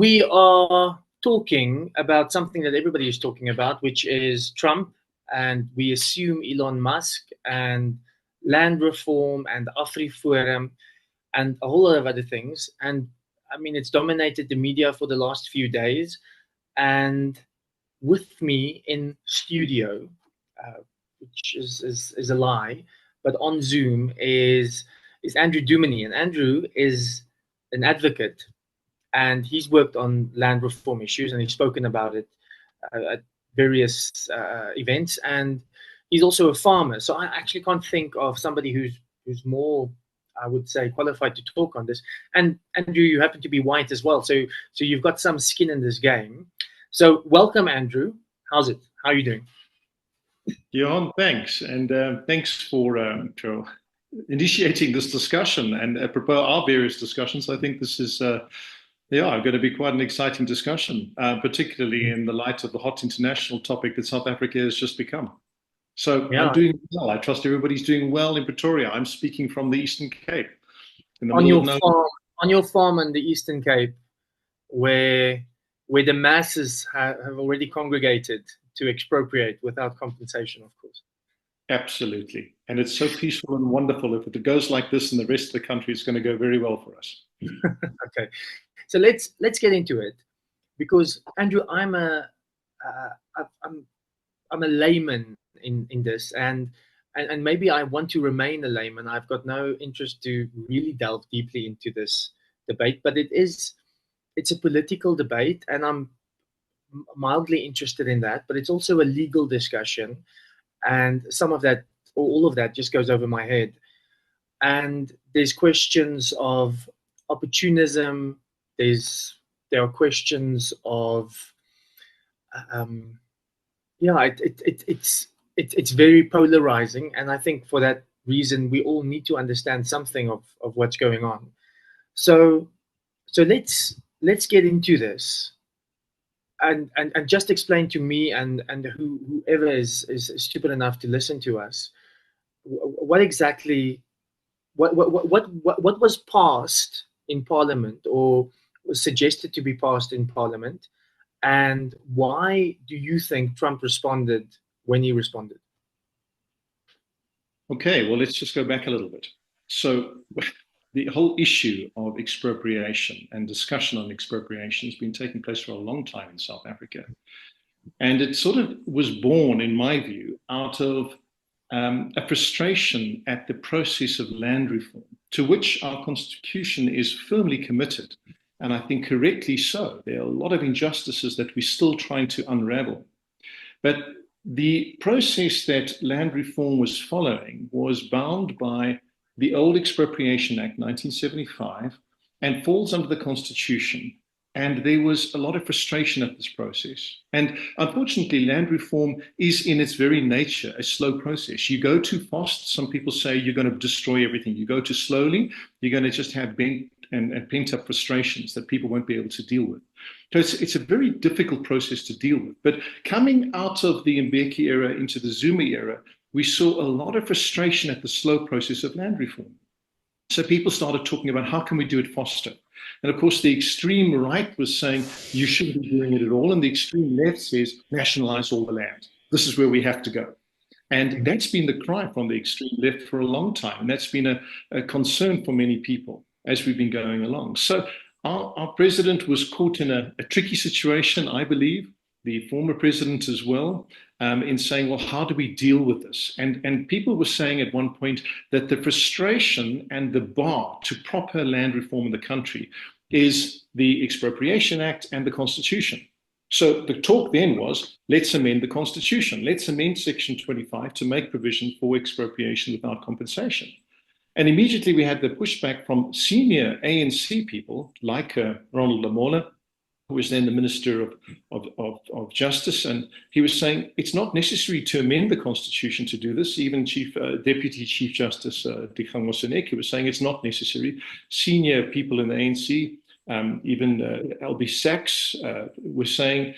we are talking about something that everybody is talking about, which is Trump, and we assume Elon Musk and land reform and AfriForum and a whole lot of other things. And I mean, it's dominated the media for the last few days. And with me in studio, which is a lie, but on Zoom is Andrew Duminy, and Andrew is an advocate, and he's worked on land reform issues, and he's spoken about it at various events, and he's also a farmer. So I actually can't think of somebody who's more, I would say, qualified to talk on this. And Andrew, you happen to be white as well, so you've got some skin in this game. So welcome, Andrew. How's it? How are you doing? Johan, thanks. And thanks for initiating this discussion and apropos our various discussions. I think this is, going to be quite an exciting discussion, particularly in the light of the hot international topic that South Africa has just become. So yeah. I'm doing well. I trust everybody's doing well in Pretoria. I'm speaking from the Eastern Cape. On your farm in the Eastern Cape, where the masses have already congregated to expropriate without compensation, of course. Absolutely. And it's so peaceful and wonderful. If it goes like this in the rest of the country, it's going to go very well for us. Okay. So let's get into it, because Andrew, I'm a layman in this, and maybe I want to remain a layman. I've got no interest to really delve deeply into this debate, but it's a political debate, and I'm mildly interested in that, but it's also a legal discussion, and some of that, or all of that, just goes over my head. And there's questions of opportunism. There are questions of it's very polarizing, and I think for that reason we all need to understand something of what's going on. So let's get into this. And just explain to me and whoever is stupid enough to listen to us, what was passed in Parliament, or was suggested to be passed in Parliament, and why do you think Trump responded when he responded? Okay, well, let's just go back a little bit. So the whole issue of expropriation and discussion on expropriation has been taking place for a long time in South Africa. And it sort of was born, in my view, out of a frustration at the process of land reform, to which our constitution is firmly committed. And I think correctly so. There are a lot of injustices that we're still trying to unravel. But the process that land reform was following was bound by the old Expropriation Act, 1975, and falls under the Constitution. And there was a lot of frustration at this process. And unfortunately, land reform is in its very nature a slow process. You go too fast, some people say you're going to destroy everything. You go too slowly, you're going to just have pent-up frustrations that people won't be able to deal with. So it's a very difficult process to deal with. But coming out of the Mbeki era into the Zuma era, we saw a lot of frustration at the slow process of land reform. So people started talking about how can we do it faster? And of course, the extreme right was saying you shouldn't be doing it at all. And the extreme left says nationalize all the land. This is where we have to go. And that's been the cry from the extreme left for a long time. And that's been a concern for many people as we've been going along. So our president was caught in a tricky situation, I believe, the former president as well, in saying, well, how do we deal with this? And people were saying at one point that the frustration and the bar to proper land reform in the country is the Expropriation Act and the Constitution. So the talk then was, let's amend the Constitution. Let's amend Section 25 to make provision for expropriation without compensation. And immediately we had the pushback from senior ANC people like Ronald Lamola, who was then the Minister of Justice, and he was saying it's not necessary to amend the Constitution to do this. Even Deputy Chief Justice Dikgang Moseneke was saying it's not necessary. Senior people in the ANC, even LB Sachs, were saying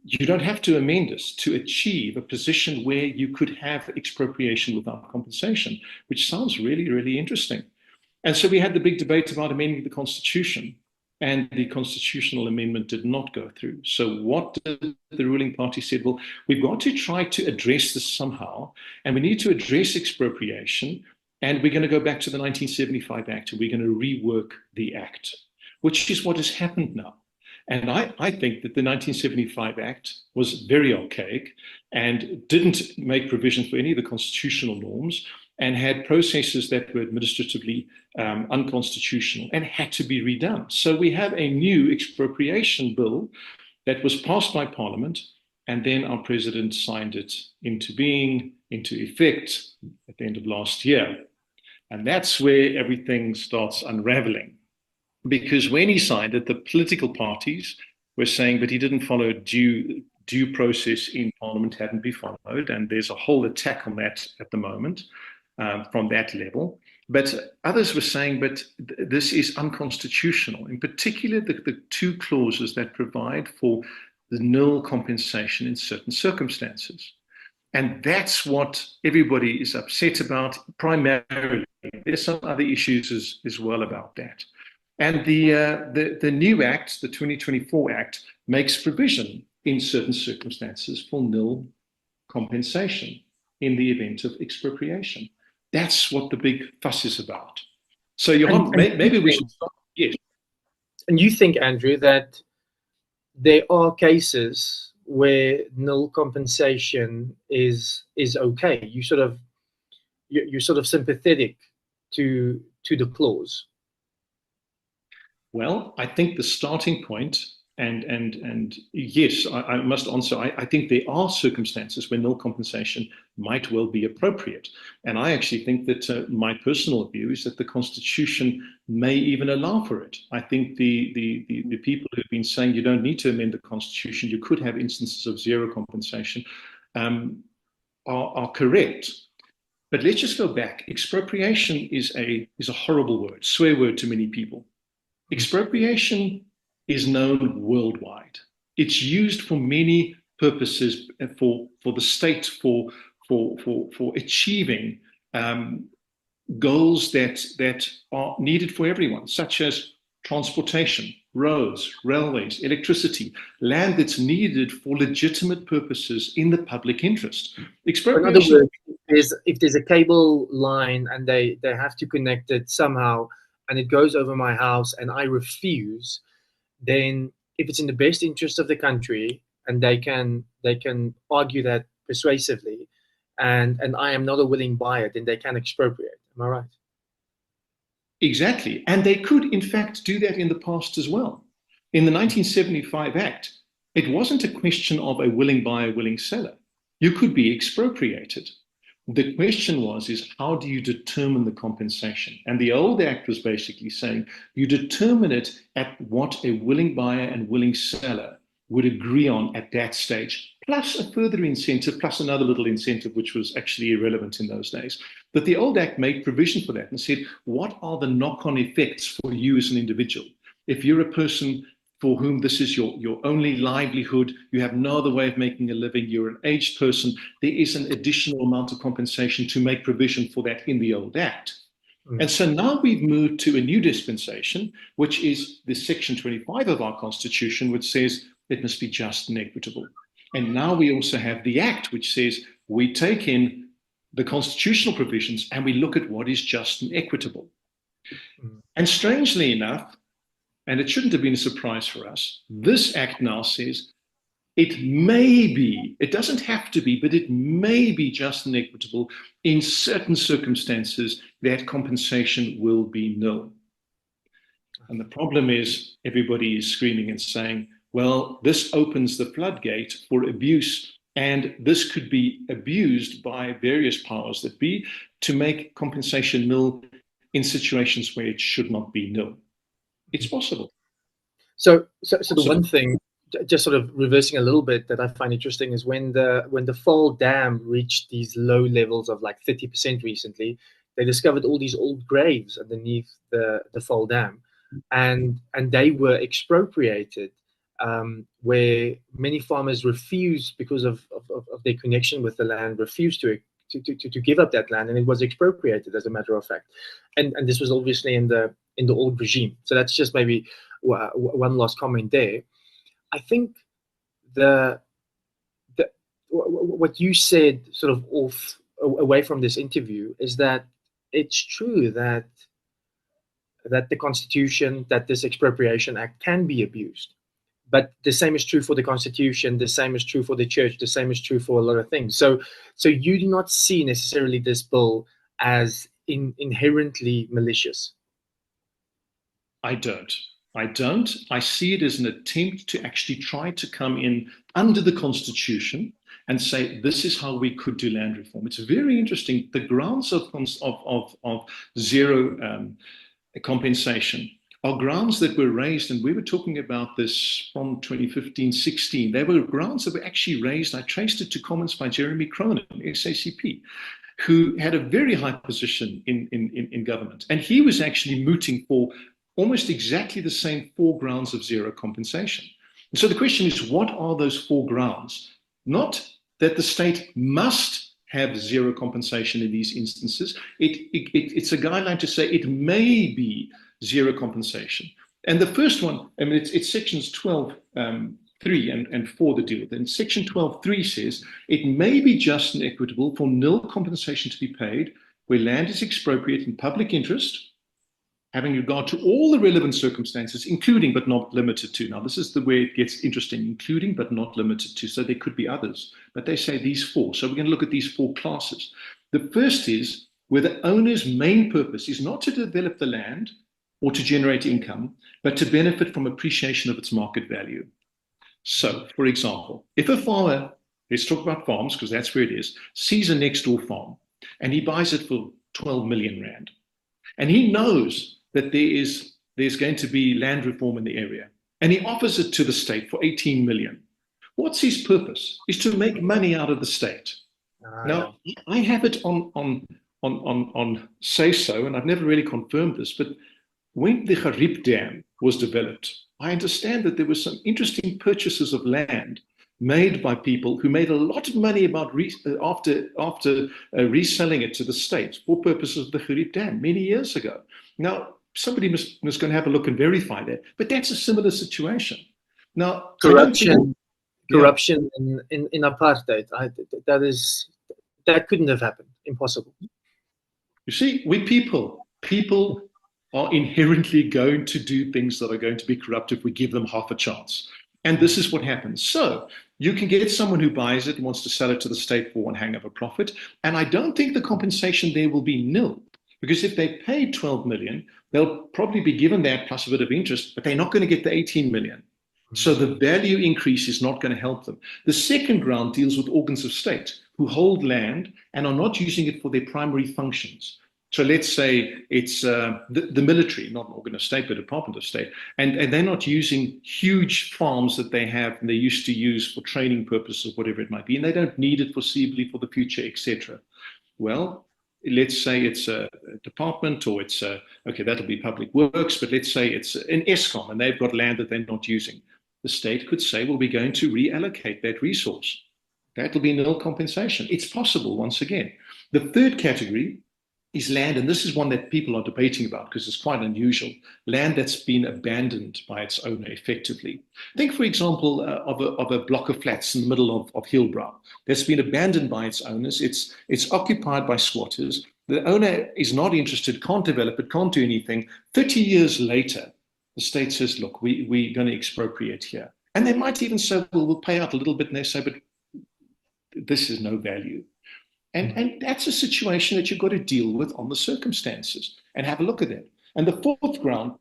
you don't have to amend this to achieve a position where you could have expropriation without compensation, which sounds really, really interesting. And so we had the big debate about amending the Constitution. and the constitutional amendment did not go through. So what did the ruling party said? Well, we've got to try to address this somehow, and we need to address expropriation, and we're going to go back to the 1975 Act, and we're going to rework the Act, which is what has happened now. And I think that the 1975 Act was very archaic and didn't make provision for any of the constitutional norms, and had processes that were administratively unconstitutional and had to be redone. So we have a new expropriation bill that was passed by Parliament, and then our president signed it into being, into effect at the end of last year. And that's where everything starts unraveling. Because when he signed it, the political parties were saying, but he didn't follow due process in Parliament, hadn't been followed, and there's a whole attack on that at the moment. From that level. But others were saying, but this is unconstitutional, in particular the two clauses that provide for the nil compensation in certain circumstances. And that's what everybody is upset about primarily. There's some other issues as well about that. And the new Act, the 2024 Act, makes provision in certain circumstances for nil compensation in the event of expropriation. That's what the big fuss is about. So, Johan, maybe we should start. Yes. And you think, Andrew, that there are cases where nil compensation is okay? You're sort of sympathetic to the clause. Well, I think the starting point, and yes, I must answer. I think there are circumstances where nil compensation might well be appropriate, and I actually think that my personal view is that the Constitution may even allow for it. I think the people who've been saying you don't need to amend the Constitution, you could have instances of zero compensation, are correct. But let's just go back. Expropriation is a horrible word, swear word to many people. Expropriation is known worldwide. It's used for many purposes, for the state, for achieving goals that are needed for everyone, such as transportation, roads, railways, electricity, land that's needed for legitimate purposes in the public interest. Expropriation. In other words, if there's a cable line and they have to connect it somehow, and it goes over my house and I refuse, then if it's in the best interest of the country and they can argue that persuasively, and I am not a willing buyer, then they can expropriate. Am I right? Exactly. And they could, in fact, do that in the past as well. In the 1975 Act, it wasn't a question of a willing buyer, willing seller. You could be expropriated. The question is how do you determine the compensation? And the old Act was basically saying you determine it at what a willing buyer and willing seller would agree on at that stage, plus a further incentive, plus another little incentive, which was actually irrelevant in those days. But the old Act made provision for that and said, what are the knock-on effects for you as an individual? If you're a person for whom this is your only livelihood, you have no other way of making a living, you're an aged person, there is an additional amount of compensation to make provision for that in the old Act. And so now we've moved to a new dispensation, which is the Section 25 of our Constitution, which says it must be just and equitable. And now we also have the Act, which says we take in the constitutional provisions and we look at what is just and equitable. And strangely enough, and it shouldn't have been a surprise for us, this Act now says it may be, it doesn't have to be, but it may be just and equitable in certain circumstances that compensation will be nil. And the problem is everybody is screaming and saying, well, this opens the floodgate for abuse, and this could be abused by various powers that be to make compensation nil in situations where it should not be nil. It's possible. So the one thing, just sort of reversing a little bit, that I find interesting is when the Fall Dam reached these low levels of like 30% recently, they discovered all these old graves underneath the Fall Dam, and they were expropriated, where many farmers refused, because of their connection with the land, refused to give up that land, and it was expropriated as a matter of fact. And this was obviously in the old regime. So that's just maybe one last comment there. I think the what you said sort of away from this interview is that it's true that the Constitution, that this Expropriation Act can be abused. But the same is true for the Constitution, the same is true for the church, the same is true for a lot of things. So you do not see necessarily this bill as inherently malicious. I don't. I see it as an attempt to actually try to come in under the Constitution and say, this is how we could do land reform. It's very interesting. The grounds of zero compensation are grounds that were raised, and we were talking about this from 2015-16. They were grounds that were actually raised. I traced it to comments by Jeremy Cronin, SACP, who had a very high position in government. And he was actually mooting for almost exactly the same 4 grounds of zero compensation. And so the question is, what are those 4 grounds? Not that the state must have zero compensation in these instances. It's a guideline to say it may be zero compensation. And the first one, I mean, it's sections 12.3 and 4 that deal with it. And section 12.3 says it may be just and equitable for nil compensation to be paid where land is expropriated in public interest, having regard to all the relevant circumstances, including but not limited to. Now, this is the way it gets interesting, including but not limited to. So there could be others, but they say these 4. So we're going to look at these 4 classes. The first is where the owner's main purpose is not to develop the land or to generate income, but to benefit from appreciation of its market value. So, for example, if a farmer, let's talk about farms because that's where it is, sees a next door farm and he buys it for 12 million rand, and he knows that there's going to be land reform in the area, and he offers it to the state for 18 million. What's his purpose? Is to make money out of the state. Now, I have it on say so, and I've never really confirmed this, but when the Gariep Dam was developed, I understand that there were some interesting purchases of land made by people who made a lot of money after reselling it to the state for purposes of the Gariep Dam many years ago. Now, somebody was going to have a look and verify that, but that's a similar situation. Now, corruption in apartheid, that couldn't have happened. Impossible. You see, we people are inherently going to do things that are going to be corrupt if we give them half a chance. And this is what happens. So you can get someone who buys it and wants to sell it to the state for one hang of a profit. And I don't think the compensation there will be nil, because if they paid 12 million, they'll probably be given that plus a bit of interest, but they're not going to get the 18 million. So the value increase is not going to help them. The second ground deals with organs of state who hold land and are not using it for their primary functions. So let's say it's the military, not an organ of state, but a department of state, and they're not using huge farms that they have and they used to use for training purposes, whatever it might be, and they don't need it foreseeably for the future, etc. Well, let's say it's a department, or it's okay, that'll be public works, but let's say it's an ESCOM and they've got land that they're not using. The state could say, well, we're going to reallocate that resource. That'll be nil compensation. It's possible, once again. The third category is land, and this is one that people are debating about because it's quite unusual, land that's been abandoned by its owner effectively. Think, for example, of a block of flats in the middle of Hillbrow that's been abandoned by its owners. It's occupied by squatters. The owner is not interested, can't develop it, can't do anything. 30 years later, the state says, look, we're going to expropriate here. And they might even say, well, we'll pay out a little bit, and they say, but this is no value. And that's a situation that you've got to deal with on the circumstances and have a look at it. And the fourth ground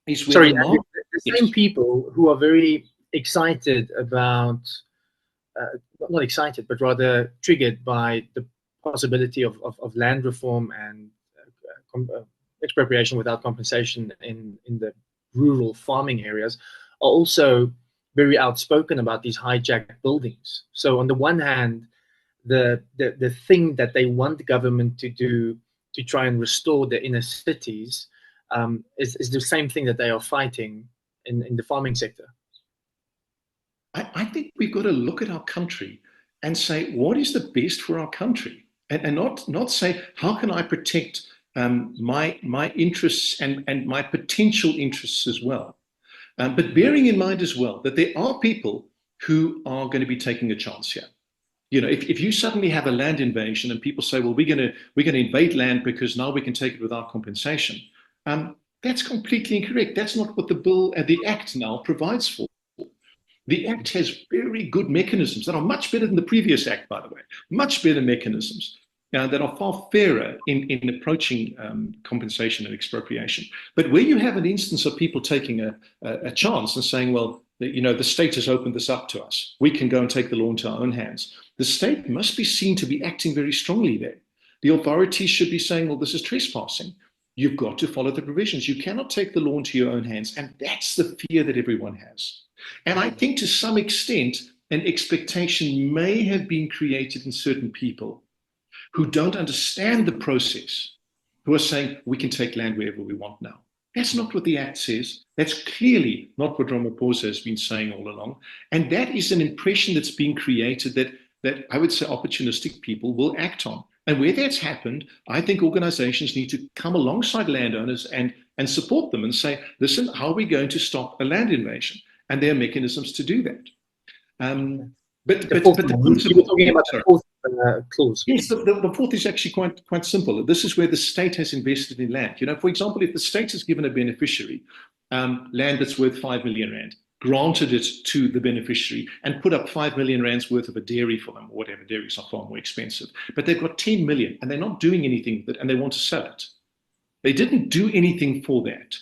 is where the same people who are very excited about, not excited, but rather triggered by the possibility of land reform and expropriation without compensation in the rural farming areas are also very outspoken about these hijacked buildings. So on the one hand, the thing that they want the government to do to try and restore the inner cities is the same thing that they are fighting in the farming sector. I think we've got to look at our country and say, what is the best for our country? And not say, how can I protect my interests and my potential interests as well? But bearing in mind as well that there are people who are going to be taking a chance here. You know, if you suddenly have a land invasion and people say, well, we're going to invade land because now we can take it without compensation, that's completely incorrect. That's not what the bill and the Act now provides for. The Act has very good mechanisms that are much better than the previous Act, by the way, much better mechanisms that are far fairer in approaching compensation and expropriation. But where you have an instance of people taking a chance and saying, well, you know, the state has opened this up to us, we can go and take the law into our own hands, the state must be seen to be acting very strongly there. The authorities should be saying, well, this is trespassing. You've got to follow the provisions. You cannot take the law into your own hands. And that's the fear that everyone has. And I think to some extent, an expectation may have been created in certain people who don't understand the process, who are saying, we can take land wherever we want now. That's not what the Act says. That's clearly not what Ramaphosa has been saying all along. And that is an impression that's being created that I would say opportunistic people will act on. And where that's happened, I think organizations need to come alongside landowners and support them and say, listen, how are we going to stop a land invasion? And there are mechanisms to do that. But the principle, you were talking about the fourth clause. Yes, the fourth is actually quite simple. This is where the state has invested in land. You know, for example, if the state has given a beneficiary land that's worth 5 million rand, granted it to the beneficiary and put up 5 million rands worth of a dairy for them, or whatever, dairies are far more expensive, but they've got 10 million and they're not doing anything with it and they want to sell it. They didn't do anything for that.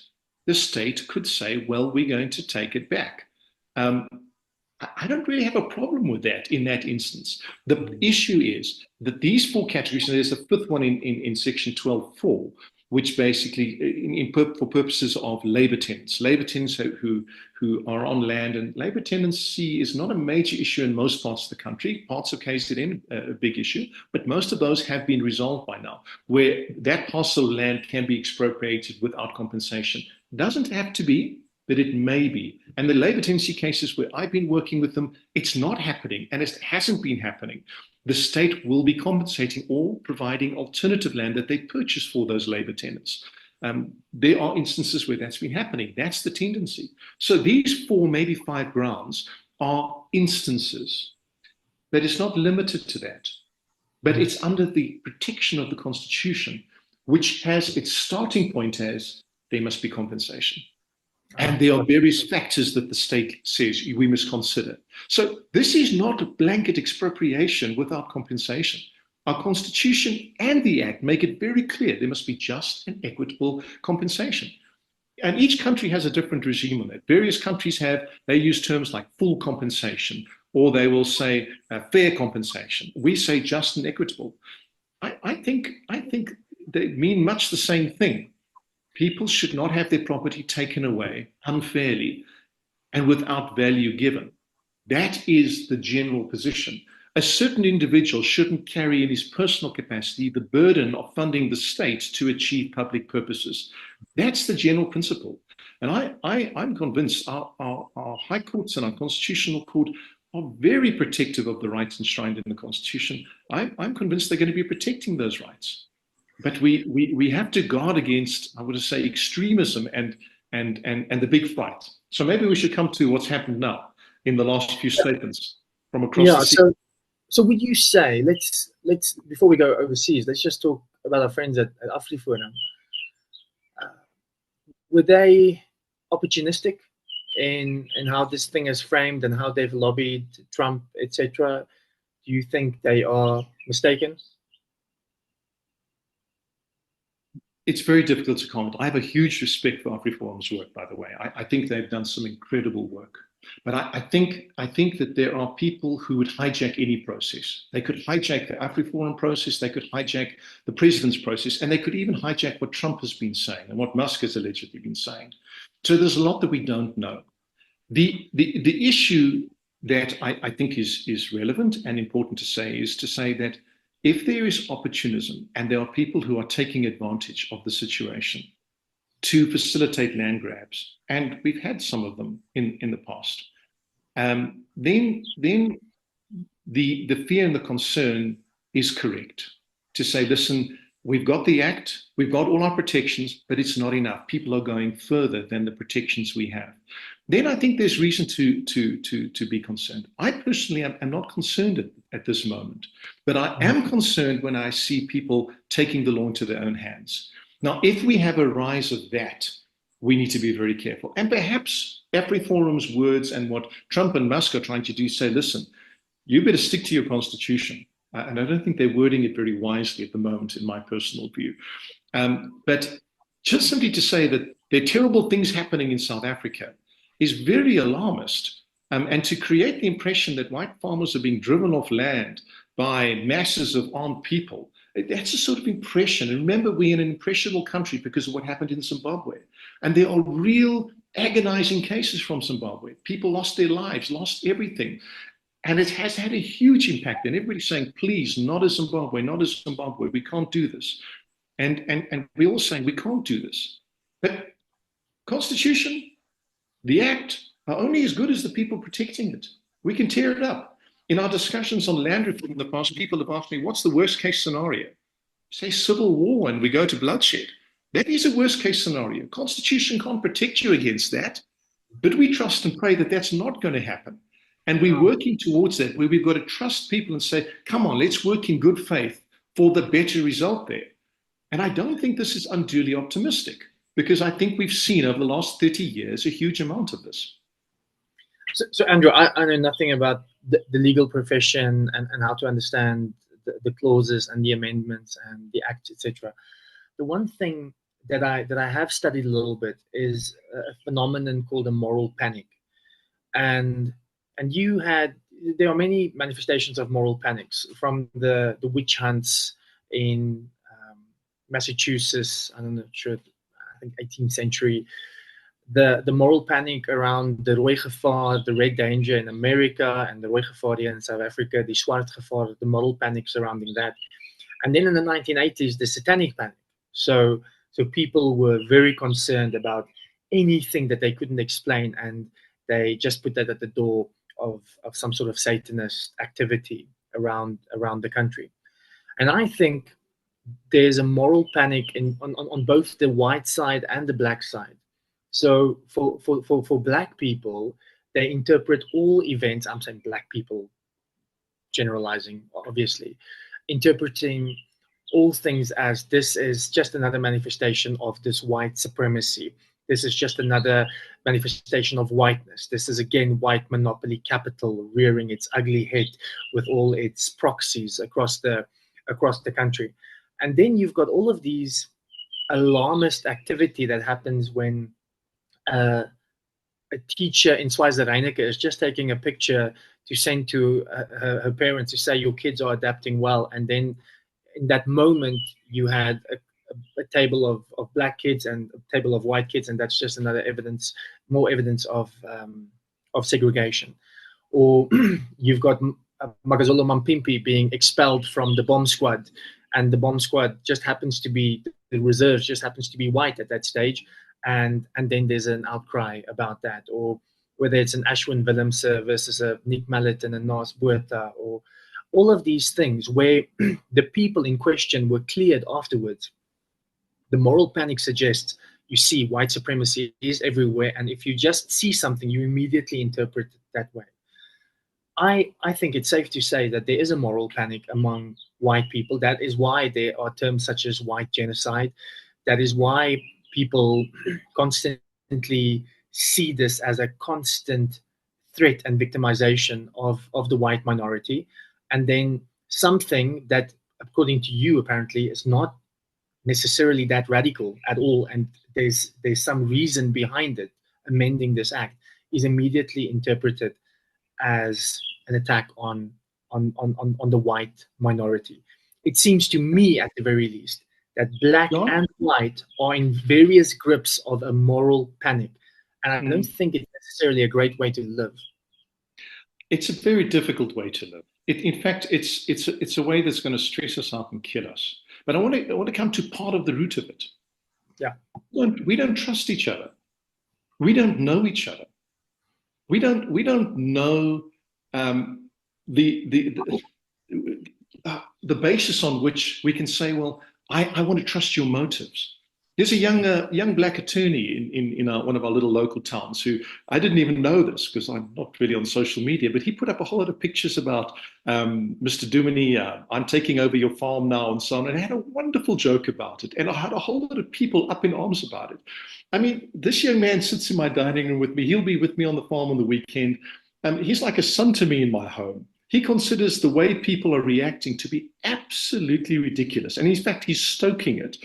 The state could say, well, we're going to take it back. I don't really have a problem with that in that instance. The issue is that these four categories, and there's a fifth one in section 12.4, which basically, for purposes of labor tenants who are on land, and labor tenancy is not a major issue in most parts of the country. Parts of KZN, a big issue, but most of those have been resolved by now, where that parcel of land can be expropriated without compensation. Doesn't have to be, but it may be. And the labor tenancy cases where I've been working with them, it's not happening, and it hasn't been happening. The state will be compensating or providing alternative land that they purchase for those labor tenants. There are instances where that's been happening. That's the tendency. So these 4, maybe 5 grounds are instances, but it's not limited to that. But it's under the protection of the Constitution, which has its starting point as there must be compensation. And there are various factors that the state says we must consider. So this is not a blanket expropriation without compensation. Our Constitution and the Act make it very clear there must be just and equitable compensation. And each country has a different regime on it. Various countries they use terms like full compensation, or they will say fair compensation. We say just and equitable. I think they mean much the same thing. People should not have their property taken away unfairly and without value given. That is the general position. A certain individual shouldn't carry in his personal capacity the burden of funding the state to achieve public purposes. That's the general principle. And I'm convinced our high courts and our constitutional court are very protective of the rights enshrined in the Constitution. I'm convinced they're going to be protecting those rights. But we have to guard against, I would say, extremism and the big fight. So maybe we should come to what's happened now in the last few statements from across the sea. So would you say, let's before we go overseas, let's just talk about our friends at AfriForum. Were they opportunistic in how this thing is framed and how they've lobbied Trump, etc.? Do you think they are mistaken? It's very difficult to comment. I have a huge respect for AfriForum's work, by the way. I think they've done some incredible work. But I think that there are people who would hijack any process. They could hijack the AfriForum process, they could hijack the president's process, and they could even hijack what Trump has been saying and what Musk has allegedly been saying. So there's a lot that we don't know. The issue that I think is relevant and important to say is to say that if there is opportunism and there are people who are taking advantage of the situation to facilitate land grabs, and we've had some of them in the past, then the fear and the concern is correct to say, listen, we've got the act, we've got all our protections, but it's not enough. People are going further than the protections we have. Then I think there's reason to be concerned. I personally am not concerned at this moment, but I am concerned when I see people taking the law into their own hands. Now, if we have a rise of that, we need to be very careful. And perhaps AfriForum's words and what Trump and Musk are trying to do say, listen, you better stick to your constitution. And I don't think they're wording it very wisely at the moment, in my personal view. But just simply to say that there are terrible things happening in South Africa is very alarmist. And to create the impression that white farmers are being driven off land by masses of armed people, that's a sort of impression. And remember, we're in an impressionable country because of what happened in Zimbabwe. And there are real agonizing cases from Zimbabwe. People lost their lives, lost everything. And it has had a huge impact. And everybody's saying, please, not as Zimbabwe, not as Zimbabwe. We can't do this. And we're all saying we can't do this. But Constitution, the Act, are only as good as the people protecting it. We can tear it up. In our discussions on land reform in the past, people have asked me, what's the worst case scenario? Say civil war and we go to bloodshed. That is a worst case scenario. Constitution can't protect you against that. But we trust and pray that that's not going to happen. And we're working towards that, where we've got to trust people and say, come on, let's work in good faith for the better result there. And I don't think this is unduly optimistic, because I think we've seen over the last 30 years a huge amount of this. So Andrew, I know nothing about the legal profession and how to understand the clauses and the amendments and the act, etc. The one thing that I have studied a little bit is a phenomenon called a moral panic. And there are many manifestations of moral panics, from the witch hunts in Massachusetts, I don't know, I think 18th century, the moral panic around the rooi gevaar, the red danger in America, and the rooi gevaar here in South Africa, the swart gevaar, the moral panic surrounding that. And then in the 1980s, the satanic panic. So people were very concerned about anything that they couldn't explain, and they just put that at the door of some sort of Satanist activity around the country. And I think there's a moral panic on both the white side and the black side. So for black people, they interpret all events, I'm saying black people, generalizing, obviously, interpreting all things as this is just another manifestation of this white supremacy. This is just another manifestation of whiteness. This is, again, white monopoly capital rearing its ugly head with all its proxies across the country. And then you've got all of these alarmist activity that happens when a teacher in Swaziland is just taking a picture to send to her parents to say your kids are adapting well. And then in that moment, you had a table of black kids and a table of white kids, and that's just another more evidence of segregation. Or you've got Magazolo Mampimpi being expelled from the bomb squad, and the bomb squad just happens to be, the reserves just happens to be white at that stage, and then there's an outcry about that. Or whether it's an Ashwin Willemse versus a Nick Mallet and a Nas Botha, or all of these things where the people in question were cleared afterwards. The moral panic suggests, you see, white supremacy is everywhere, and if you just see something, you immediately interpret it that way. I think it's safe to say that there is a moral panic among white people. That is why there are terms such as white genocide. That is why people constantly see this as a constant threat and victimization of the white minority. And then something that, according to you, apparently is not necessarily that radical at all, and there's some reason behind it, amending this act, is immediately interpreted as an attack on the white minority. It seems to me, at the very least, that black and white are in various grips of a moral panic, and I don't think it's necessarily a great way to live. It's a very difficult way to live. In fact, it's a way that's going to stress us out and kill us. But I want to come to part of the root of it. Yeah, we don't trust each other. We don't know each other. We don't know the basis on which we can say, well, I want to trust your motives. There's a young black attorney in one of our little local towns who I didn't even know this because I'm not really on social media, but he put up a whole lot of pictures about Mr. Duminy, I'm taking over your farm now and so on, and I had a wonderful joke about it. And I had a whole lot of people up in arms about it. I mean, this young man sits in my dining room with me. He'll be with me on the farm on the weekend. He's like a son to me in my home. He considers the way people are reacting to be absolutely ridiculous. And in fact, he's stoking it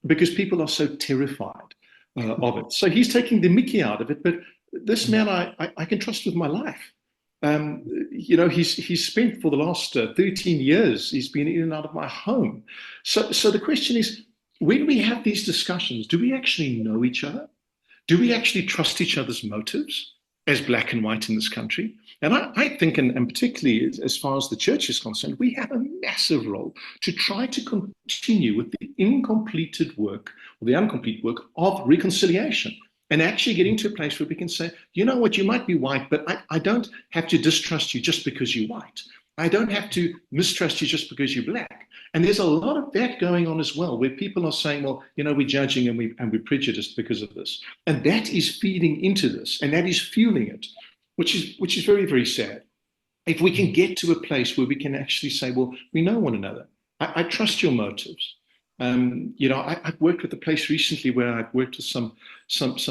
because people are so terrified of it. So he's taking the mickey out of it. But this man, I can trust with my life. He's spent for the last 13 years, he's been in and out of my home. So the question is, when we have these discussions, do we actually know each other? Do we actually trust each other's motives as black and white in this country? And I think, and particularly as far as the church is concerned, we have a massive role to try to continue with the incompleted work, or the incomplete work of reconciliation, and actually getting to a place where we can say, you know what, you might be white, but I don't have to distrust you just because you're white. I don't have to mistrust you just because you're black. And there's a lot of that going on as well, where people are saying, well, we're judging and we're prejudiced because of this. And that is feeding into this, and that is fueling it, which is very, very sad. If we can get to a place where we can actually say, well, we know one another. I trust your motives. I've worked with a place recently where I've worked with some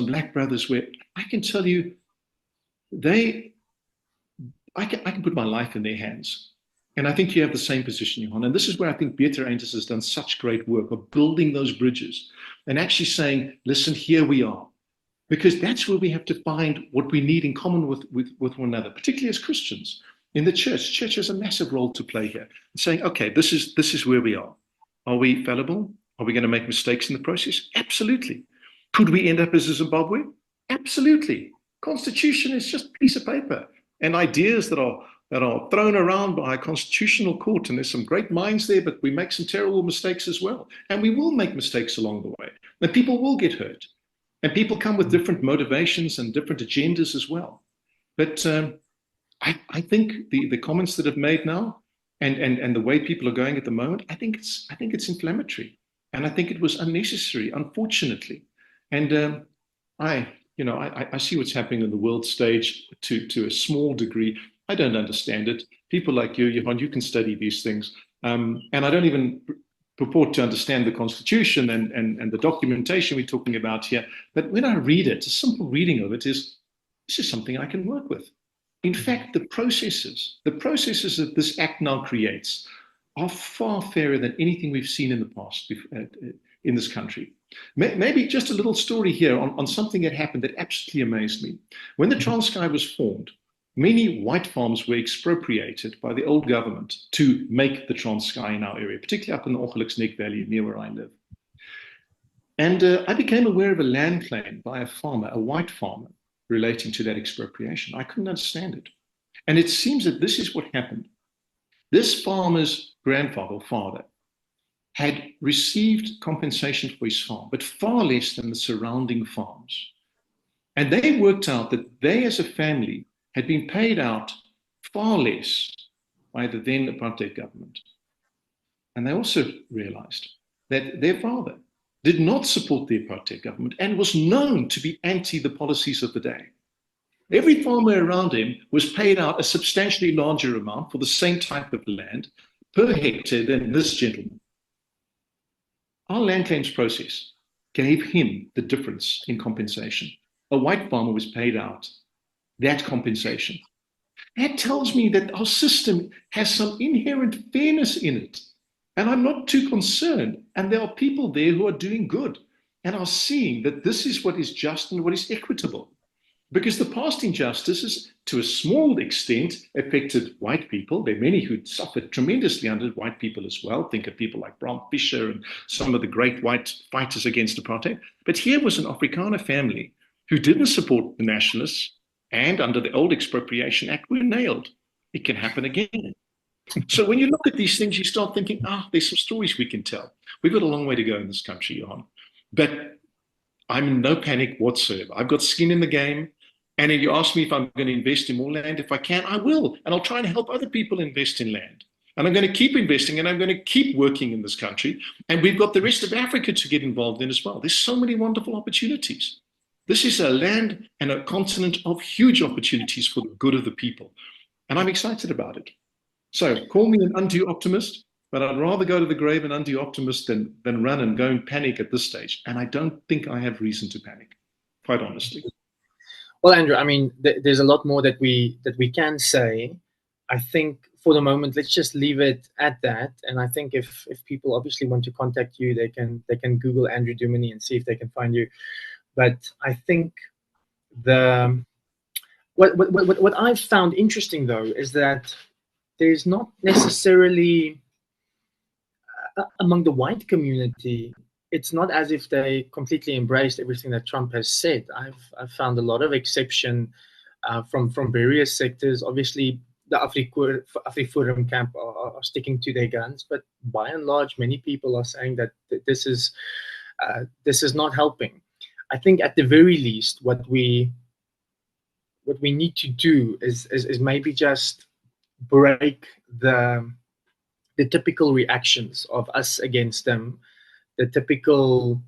black brothers where I can tell you I can put my life in their hands. And I think you have the same position, Johan. And this is where I think Beatrice Aintes has done such great work of building those bridges and actually saying, listen, here we are. Because that's where we have to find what we need in common with one another, particularly as Christians. In the church, church has a massive role to play here. Saying, okay, this is where we are. Are we fallible? Are we going to make mistakes in the process? Absolutely. Could we end up as a Zimbabwe? Absolutely. Constitution is just a piece of paper. And ideas that are thrown around by a constitutional court, and there's some great minds there, but we make some terrible mistakes as well. And we will make mistakes along the way. And people will get hurt. And people come with different motivations and different agendas as well. But I think the comments that have made now and the way people are going at the moment, I think it's inflammatory. And I think it was unnecessary, unfortunately. And I see what's happening on the world stage to a small degree. I don't understand it. People like you, Johan, you can study these things. And I don't even purport to understand the Constitution and the documentation we're talking about here. But when I read it, a simple reading of it is, this is something I can work with. In fact, the processes that this act now creates are far fairer than anything we've seen in the past in this country. Maybe just a little story here on something that happened that absolutely amazed me. When the Transkei was formed, many white farms were expropriated by the old government to make the Transkei in our area, particularly up in the Ongeluksnek Valley near where I live. And I became aware of a land claim by a farmer, a white farmer, relating to that expropriation. I couldn't understand it. And it seems that this is what happened. This farmer's grandfather or father had received compensation for his farm, but far less than the surrounding farms. And they worked out that they as a family had been paid out far less by the then apartheid government. And they also realized that their father did not support the apartheid government and was known to be anti the policies of the day. Every farmer around him was paid out a substantially larger amount for the same type of land per hectare than this gentleman. Our land claims process gave him the difference in compensation. A white farmer was paid out that compensation. That tells me that our system has some inherent fairness in it. And I'm not too concerned. And there are people there who are doing good and are seeing that this is what is just and what is equitable. Because the past injustices, to a small extent, affected white people. There are many who suffered tremendously under white people as well. Think of people like Bram Fischer and some of the great white fighters against apartheid. But here was an Afrikaner family who didn't support the nationalists and under the old Expropriation Act were nailed. It can happen again. So when you look at these things, you start thinking, there's some stories we can tell. We've got a long way to go in this country, Johan. But I'm in no panic whatsoever. I've got skin in the game. And if you ask me if I'm going to invest in more land, if I can, I will. And I'll try and help other people invest in land. And I'm going to keep investing, and I'm going to keep working in this country. And we've got the rest of Africa to get involved in as well. There's so many wonderful opportunities. This is a land and a continent of huge opportunities for the good of the people. And I'm excited about it. So call me an undue optimist, but I'd rather go to the grave an undue optimist than run and go and panic at this stage. And I don't think I have reason to panic, quite honestly. Well, Andrew, I mean, there's a lot more that we can say. I think for the moment, let's just leave it at that. And I think if people obviously want to contact you, they can Google Andrew Duminy and see if they can find you. But I think what I've found interesting though is that there's not necessarily among the white community, it's not as if they completely embraced everything that Trump has said. I've found a lot of exception from various sectors. Obviously, the AfriForum camp are sticking to their guns, but by and large, many people are saying that this is not helping. I think at the very least, what we need to do is maybe just break the typical reactions of us against them, the typical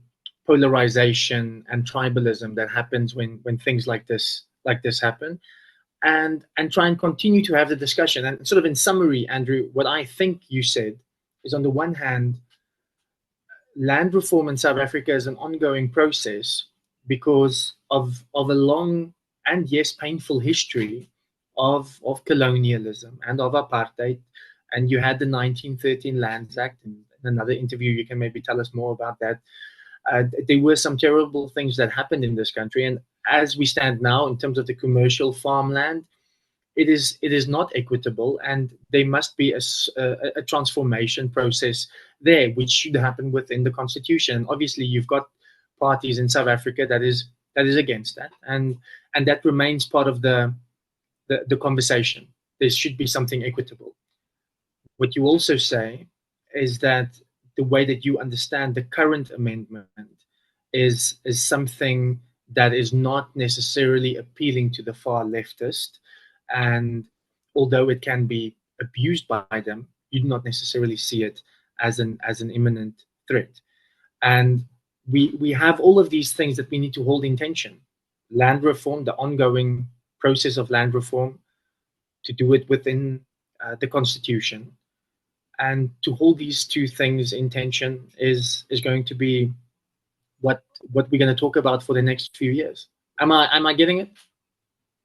polarization and tribalism that happens when things like this happen, and try and continue to have the discussion. And sort of in summary, Andrew, what I think you said is, on the one hand, land reform in South Africa is an ongoing process because of a long and yes painful history of colonialism and of apartheid. And you had the 1913 Lands Act. In another interview, you can maybe tell us more about that. There were some terrible things that happened in this country. And as we stand now, in terms of the commercial farmland, it is not equitable. And there must be a transformation process there, which should happen within the constitution. Obviously, you've got parties in South Africa that is against that. And that remains part of the conversation. There should be something equitable. What you also say is that the way that you understand the current amendment is something that is not necessarily appealing to the far leftist, and although it can be abused by them, you do not necessarily see it as an imminent threat. And we have all of these things that we need to hold in tension: land reform, the ongoing process of land reform, to do it within the constitution. And to hold these two things in tension is going to be what we're going to talk about for the next few years. Am I getting it?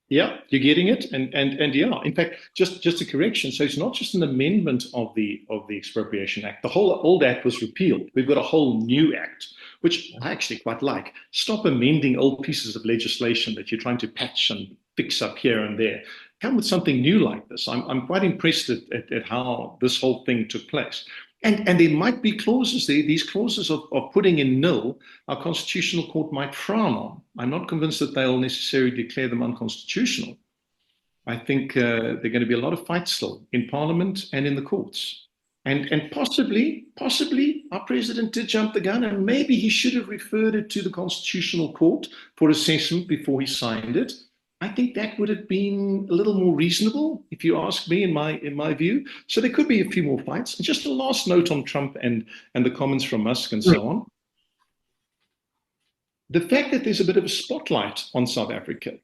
Yeah, you're getting it, and yeah. In fact, just a correction. So it's not just an amendment of the Expropriation Act. The whole old act was repealed. We've got a whole new act, which I actually quite like. Stop amending old pieces of legislation that you're trying to patch and fix up here and there. Come with something new like this. I'm quite impressed at how this whole thing took place. And there might be clauses there, these clauses of putting in nil, our constitutional court might frown on. I'm not convinced that they'll necessarily declare them unconstitutional. I think there are going to be a lot of fights still in Parliament and in the courts. And possibly our president did jump the gun, and maybe he should have referred it to the Constitutional Court for assessment before he signed it. I think that would have been a little more reasonable, if you ask me, in my view. So there could be a few more fights. And just a last note on Trump and the comments from Musk and so on. The fact that there's a bit of a spotlight on South Africa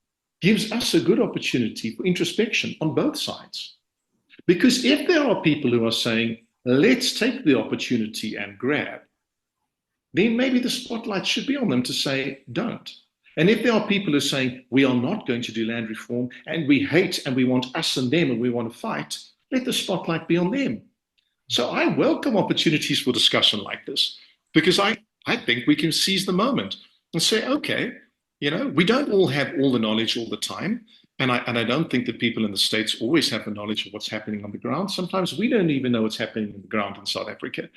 gives us a good opportunity for introspection on both sides. Because if there are people who are saying, let's take the opportunity and grab, then maybe the spotlight should be on them to say, don't. And if there are people who are saying, we are not going to do land reform, and we hate and we want us and them and we want to fight, let the spotlight be on them. So I welcome opportunities for discussion like this, because I think we can seize the moment and say, okay, we don't all have all the knowledge all the time. And I don't think that people in the States always have the knowledge of what's happening on the ground. Sometimes we don't even know what's happening on the ground in South Africa.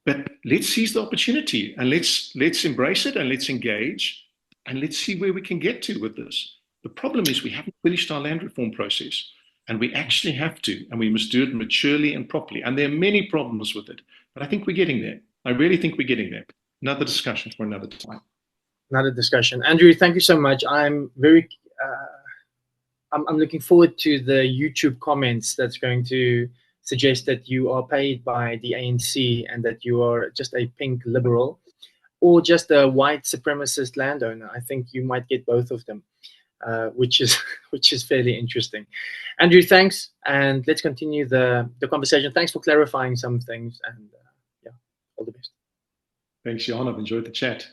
But let's seize the opportunity and let's embrace it and let's engage. And let's see where we can get to with this. The problem is we haven't finished our land reform process, and we actually have to, and we must do it maturely and properly. And there are many problems with it, but I think we're getting there. I really think we're getting there. Another discussion for another time. Another discussion. Andrew, thank you so much. I'm very, I'm looking forward to the YouTube comments that's going to suggest that you are paid by the ANC and that you are just a pink liberal or just a white supremacist landowner. I think you might get both of them, which is which is fairly interesting. Andrew, thanks, and let's continue the conversation. Thanks for clarifying some things, and yeah, all the best. Thanks, Johan. I've enjoyed the chat.